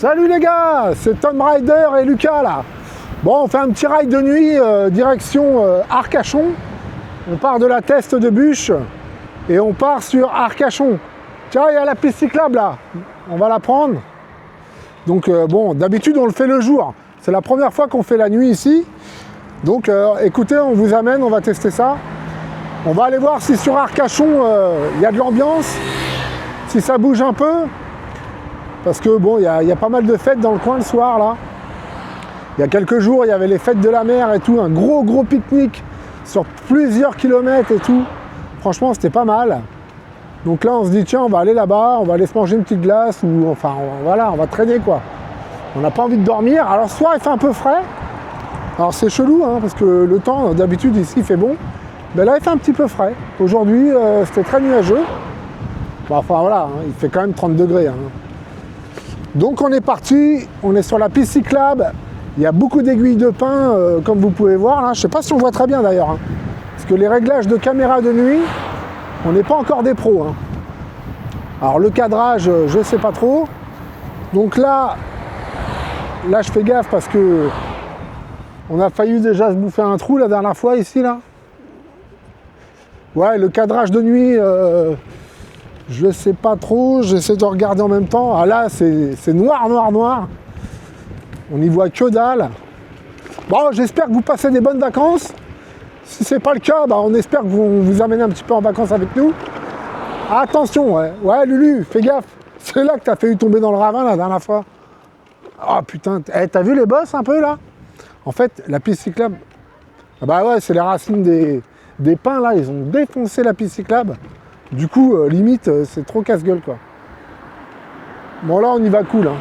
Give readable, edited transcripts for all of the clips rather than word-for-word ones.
Salut les gars, c'est Tom Rider et Lucas là. Bon, on fait un petit ride de nuit direction Arcachon. On part de la Teste de Bûche et on part sur Arcachon. Tiens, il y a la piste cyclable là, on va la prendre. Donc bon, d'habitude on le fait le jour. C'est la première fois qu'on fait la nuit ici. Donc écoutez, on vous amène, on va tester ça. On va aller voir si sur Arcachon il y a de l'ambiance, si ça bouge un peu. Parce que bon, il y a pas mal de fêtes dans le coin le soir là. Il y a quelques jours, il y avait les fêtes de la mer et tout, un gros pique-nique sur plusieurs kilomètres et tout. Franchement, c'était pas mal. Donc là, on se dit tiens, on va aller là-bas, on va aller se manger une petite glace ou enfin voilà, on va traîner quoi. On n'a pas envie de dormir. Alors ce soir, il fait un peu frais. Alors c'est chelou hein, parce que le temps d'habitude ici il fait bon. Mais là, il fait un petit peu frais. Aujourd'hui, c'était très nuageux. Bon, enfin voilà, hein, il fait quand même 30 degrés. Hein. Donc on est parti, on est sur la piste cyclable, il y a beaucoup d'aiguilles de pin comme vous pouvez voir là, je ne sais pas si on voit très bien d'ailleurs, hein, parce que les réglages de caméra de nuit, on n'est pas encore des pros. Hein. Alors le cadrage, je ne sais pas trop, donc là je fais gaffe parce que on a failli déjà se bouffer un trou la dernière fois ici là. Ouais, le cadrage de nuit... je sais pas trop, j'essaie de regarder en même temps. Ah là, c'est noir. On n'y voit que dalle. Bon, j'espère que vous passez des bonnes vacances. Si c'est pas le cas, bah, on espère que vous amène un petit peu en vacances avec nous. Attention, ouais Lulu, fais gaffe. C'est là que t'as failli tomber dans le ravin la dernière fois. Oh putain, t'as vu les bosses un peu là? En fait, la piste cyclable, ah bah ouais, c'est les racines des pins là, ils ont défoncé la piste cyclable. Du coup, limite, c'est trop casse-gueule, quoi. Bon, là, on y va cool. Hein.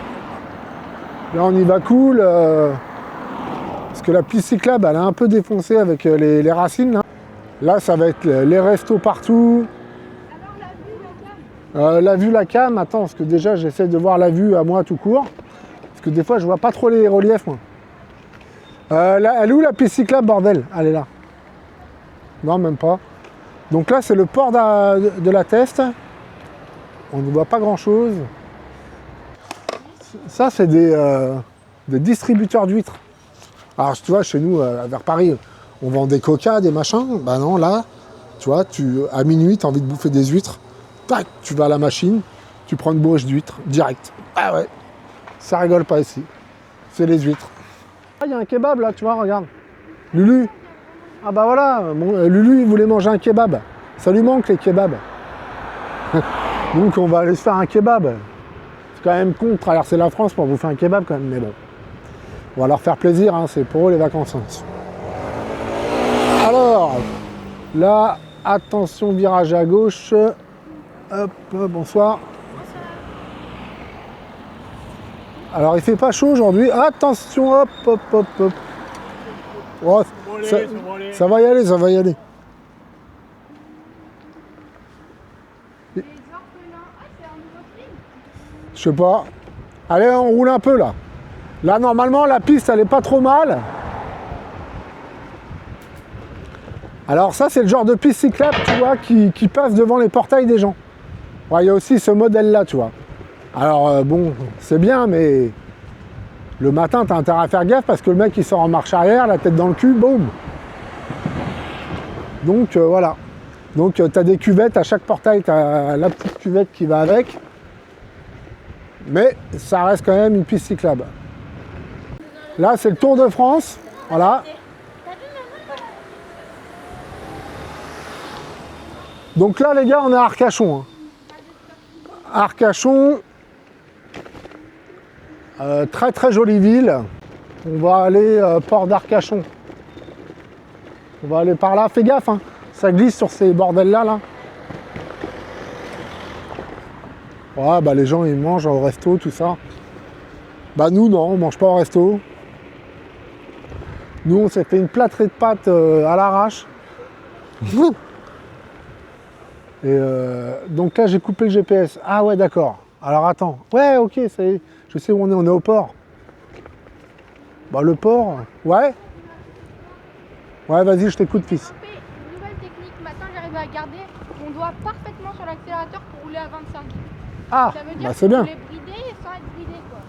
Là, on y va cool. Parce que la piste cyclable, elle est un peu défoncée avec les racines. Là, ça va être les restos partout. Alors, la vue, la cam. Attends, parce que déjà, j'essaie de voir la vue à moi tout court. Parce que des fois, je vois pas trop les reliefs, moi. Là, elle est où la piste cyclable, bordel? Elle est là. Non, même pas. Donc là, c'est le port de la Teste. On ne voit pas grand-chose. Ça, c'est des distributeurs d'huîtres. Alors, tu vois, chez nous, vers Paris, on vend des coca, des machins. Bah non, là, tu vois, à minuit, tu as envie de bouffer des huîtres. Tac, tu vas à la machine, tu prends une bourriche d'huîtres, direct. Ah ouais, ça rigole pas ici. C'est les huîtres. Ah, il y a un kebab là, tu vois, regarde. Lulu. Ah bah voilà, Lulu il voulait manger un kebab. Ça lui manque les kebabs. Donc on va aller se faire un kebab. C'est quand même con de traverser la France pour vous faire un kebab quand même, mais bon. On va leur faire plaisir, hein, c'est pour eux les vacances. Hein. Alors, là, attention, virage à gauche. Hop, bonsoir. Alors il fait pas chaud aujourd'hui. Attention, hop. Oh, ça va y aller, ça va y aller. Je sais pas. Allez, on roule un peu là. Là, normalement, la piste, elle est pas trop mal. Alors ça, c'est le genre de piste cyclable, tu vois, qui passe devant les portails des gens. Ouais, il y a aussi ce modèle-là, tu vois. Alors, bon, c'est bien, mais le matin, tu as intérêt à faire gaffe parce que le mec, il sort en marche arrière, la tête dans le cul, boum. Donc, voilà. Donc, tu as des cuvettes à chaque portail, tu as la petite cuvette qui va avec. Mais ça reste quand même une piste cyclable. Là, c'est le Tour de France. Voilà. Donc là, les gars, on est à Arcachon. Hein. Arcachon. Très jolie ville. On va aller port d'Arcachon. On va aller par là. Fais gaffe, hein. Ça glisse sur ces bordels-là. Là. Ouais, bah les gens, ils mangent au resto, tout ça. Bah nous, non, on mange pas au resto. Nous, on s'est fait une plâtrée de pâtes à l'arrache. Et donc là, j'ai coupé le GPS. Ah ouais, d'accord. Alors attends. Ouais, ok, ça y est. Je sais où on est au port. Bah le port, ouais. Ouais, vas-y, je t'écoute, fils. Une nouvelle technique. Maintenant, j'arrive à garder mon doigt parfaitement sur l'accélérateur pour rouler à 25. Ah, ça veut dire bah c'est bien. rouler bridé sans être bridé, quoi.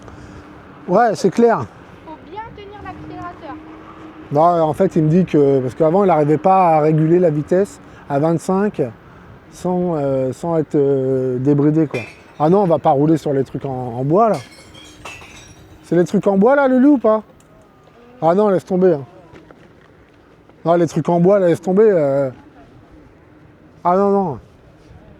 Ouais, c'est clair. Faut bien tenir l'accélérateur. Non, en fait, il me dit que... Parce qu'avant, il n'arrivait pas à réguler la vitesse à 25 sans être débridé, quoi. Ah non, on va pas rouler sur les trucs en bois, là. C'est les trucs en bois, là, Lulu, ou pas? Ah non, laisse tomber. Hein. Non, les trucs en bois, là, laisse tomber. Ah non, non.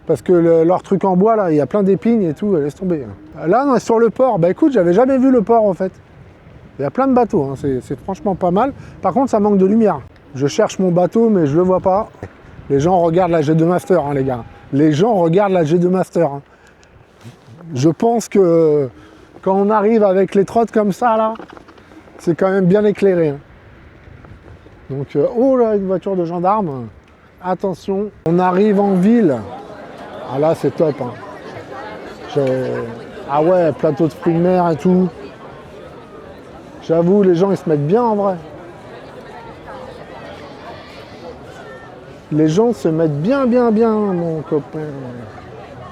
Parce que leur truc en bois, là, il y a plein d'épines et tout, laisse tomber. Là, on est sur le port. Bah écoute, j'avais jamais vu le port, en fait. Il y a plein de bateaux, hein. C'est franchement pas mal. Par contre, ça manque de lumière. Je cherche mon bateau, mais je le vois pas. Les gens regardent la G2 Master, hein, les gars. Les gens regardent la G2 Master. Hein. Je pense que quand on arrive avec les trottes comme ça, là, c'est quand même bien éclairé. Hein. Donc, oh là, une voiture de gendarme. Attention, on arrive en ville. Ah là, c'est top. Hein. Ah ouais, plateau de fruits de mer et tout. J'avoue, les gens, ils se mettent bien en vrai. Les gens se mettent bien, mon copain.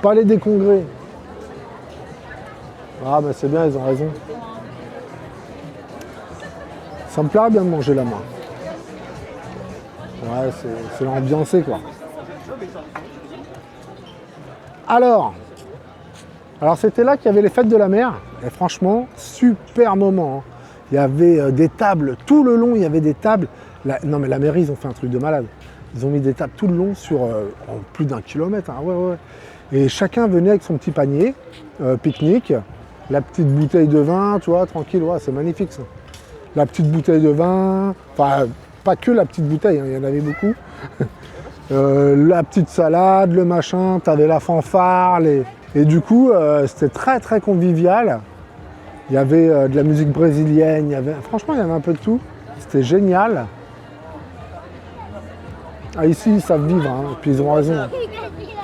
Pas les décongrés. Ah, mais c'est bien, ils ont raison. Ça me plairait bien de manger là, moi. Ouais, c'est l'ambiancé, quoi. Alors c'était là qu'il y avait les fêtes de la mer. Et franchement, super moment. Hein. Il y avait des tables tout le long, il y avait des tables. Non, mais la mairie, ils ont fait un truc de malade. Ils ont mis des tables tout le long sur plus d'1 kilomètre. Hein. Ouais. Et chacun venait avec son petit panier, pique-nique, la petite bouteille de vin, tu vois, tranquille. Ouais, c'est magnifique ça. La petite bouteille de vin, enfin, pas que la petite bouteille, hein, il y en avait beaucoup. La petite salade, le machin, t'avais la fanfare. Et du coup, c'était très très convivial. Il y avait de la musique brésilienne, franchement, il y avait un peu de tout. C'était génial. Ah, ici, ils savent vivre, hein, et puis ils ont raison. Hein.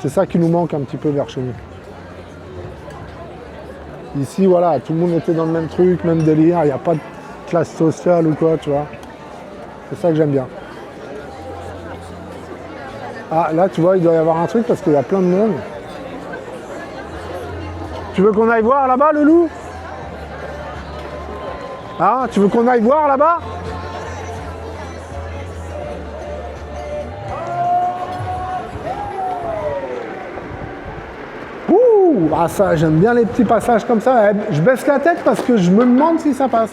C'est ça qui nous manque un petit peu vers chez nous. Ici, voilà, tout le monde était dans le même truc, même délire, il n'y a pas de classe sociale ou quoi, tu vois. C'est ça que j'aime bien. Ah, là, tu vois, il doit y avoir un truc parce qu'il y a plein de monde. Tu veux qu'on aille voir là-bas, le loup? Ah, tu veux qu'on aille voir là-bas? Ouh, ah ça, j'aime bien les petits passages comme ça. Je baisse la tête parce que je me demande si ça passe.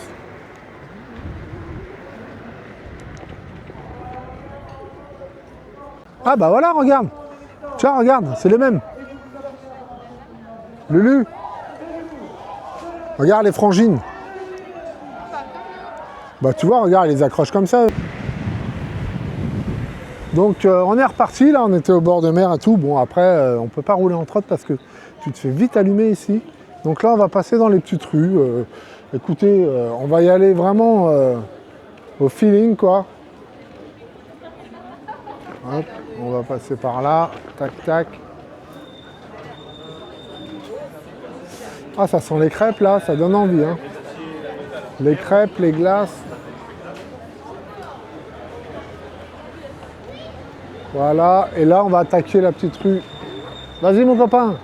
Ah bah voilà, regarde. Tiens, regarde, c'est les mêmes. Lulu. Regarde les frangines. Bah tu vois, regarde, ils les accrochent comme ça. Donc on est reparti, là, on était au bord de mer et tout. Bon, après, on peut pas rouler en trotte parce que tu te fais vite allumer ici. Donc là, on va passer dans les petites rues. Écoutez, on va y aller vraiment au feeling, quoi. Hop, on va passer par là. Tac, tac. Ah, ça sent les crêpes, là. Ça donne envie, hein. Les crêpes, les glaces. Voilà, et là on va attaquer la petite rue. Vas-y mon copain.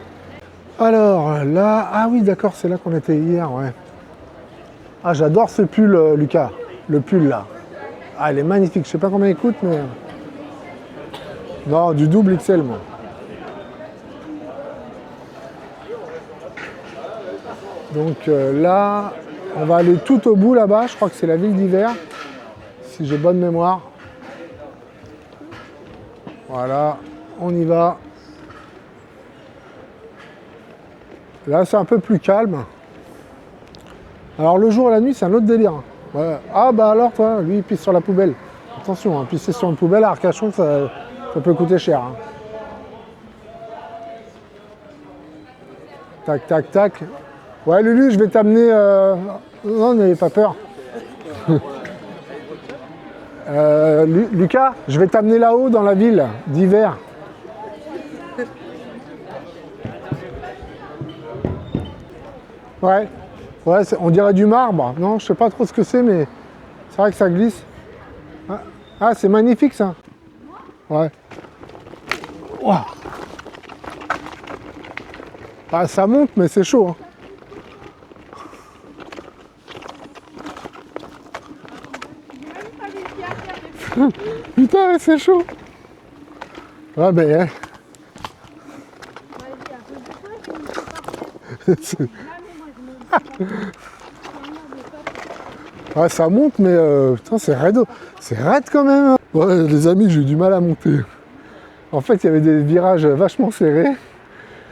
Alors là, ah oui d'accord, c'est là qu'on était hier, ouais. Ah j'adore ce pull Lucas, le pull là. Ah il est magnifique, je sais pas combien il coûte mais... Non, du double XL moi. Donc là, on va aller tout au bout là-bas, je crois que c'est la ville d'hiver, si j'ai bonne mémoire. Voilà, on y va. Là, c'est un peu plus calme. Alors, le jour et la nuit, c'est un autre délire. Ouais. Ah, bah alors, toi, lui, il pisse sur la poubelle. Attention, hein, pisser sur une poubelle à Arcachon, ça peut coûter cher. Hein. Tac, tac, tac. Ouais, Lulu, je vais t'amener... Non, n'ayez pas peur. Lucas, je vais t'amener là-haut dans la ville d'hiver. Ouais, on dirait du marbre. Non, je sais pas trop ce que c'est, mais c'est vrai que ça glisse. Ah, c'est magnifique ça. Ouais. Wow. Ah, ça monte, mais c'est chaud. Hein. Putain, c'est chaud. Ouais, mais... Hein. Ouais, ça monte, mais putain, c'est raide. C'est raide quand même. Ouais, les amis, j'ai eu du mal à monter. En fait, il y avait des virages vachement serrés.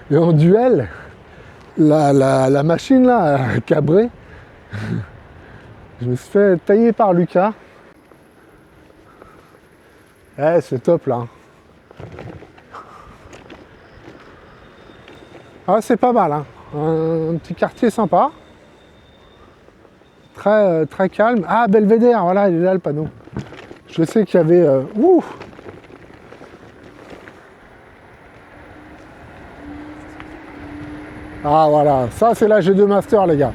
Et en duel, la machine là, cabrée, je me suis fait tailler par Lucas. Eh, c'est top là. Ah, c'est pas mal, hein. Un petit quartier sympa. Très calme. Ah, Belvédère, voilà, il est là le panneau. Je sais qu'il y avait... ouh. Ah, voilà, ça c'est la G2 Master, les gars.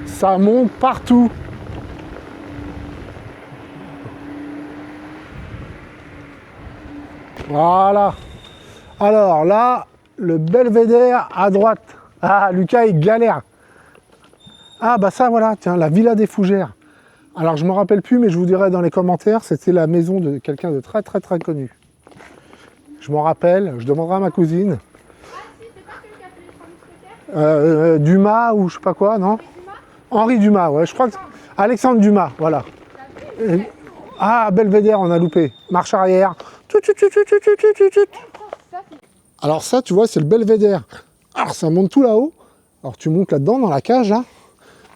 Ça monte partout. Voilà. Alors là, le Belvédère à droite. Ah, Lucas, il galère. Ah, bah ça, voilà, tiens, la Villa des Fougères. Alors, je ne me rappelle plus, mais je vous dirai dans les commentaires, c'était la maison de quelqu'un de très connu. Je m'en rappelle, je demanderai à ma cousine. Dumas ou je sais pas quoi, non? Henri Dumas, ouais, je crois que... Alexandre Dumas, voilà. Ah, Belvédère, on a loupé. Marche arrière. Alors ça, tu vois, c'est le Belvédère. Alors, ça monte tout là-haut. Alors, tu montes là-dedans, dans la cage, là.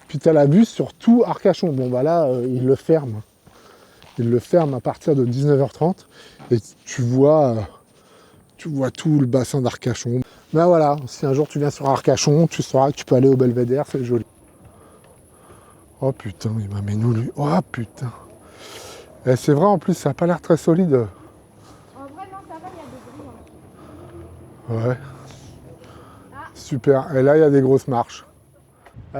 Puis, tu as la vue sur tout Arcachon. Bon, bah là, il le ferme. Il le ferme à partir de 19h30. Et tu vois tout le bassin d'Arcachon. Ben voilà, si un jour tu viens sur Arcachon, tu sauras que tu peux aller au Belvédère, c'est joli. Oh putain, il m'a mis nous lui. Oh putain. Et c'est vrai, en plus, ça n'a pas l'air très solide. En vrai, non, ça va, il y a des bruits. Ouais. Super. Et là, il y a des grosses marches.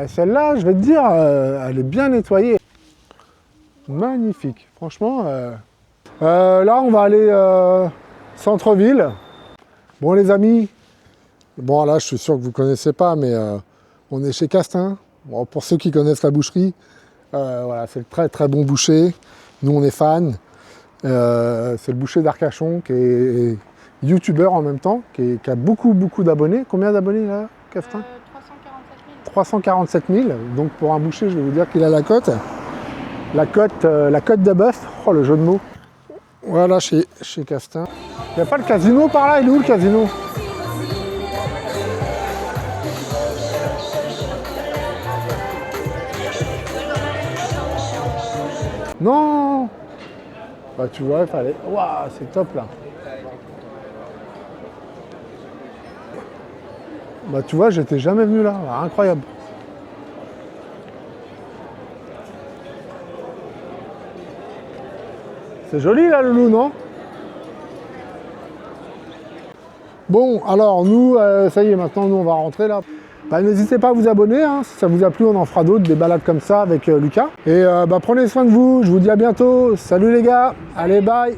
Celle-là, je vais te dire, elle est bien nettoyée. Magnifique. Franchement. Là, on va aller centre-ville. Bon, les amis. Bon, là, je suis sûr que vous ne connaissez pas, mais on est chez Castin. Bon, pour ceux qui connaissent la boucherie, voilà, c'est le très bon boucher. Nous, on est fans. C'est le boucher d'Arcachon qui est youtubeur en même temps, qui a beaucoup d'abonnés. Combien d'abonnés là, Castin? 347 000. Donc pour un boucher, je vais vous dire qu'il a la cote. La cote de bœuf. Oh, le jeu de mots. Voilà, chez Castin. Il n'y a pas le casino par là? Il est où le casino? Non. Bah tu vois, il fallait... Waouh, c'est top là. Bah tu vois, j'étais jamais venu là. Incroyable. C'est joli là, le loup, non? Bon, alors nous, ça y est, maintenant nous on va rentrer là. Bah, n'hésitez pas à vous abonner, hein. Si ça vous a plu, on en fera d'autres, des balades comme ça avec Lucas. Et bah, prenez soin de vous, je vous dis à bientôt. Salut les gars, allez bye.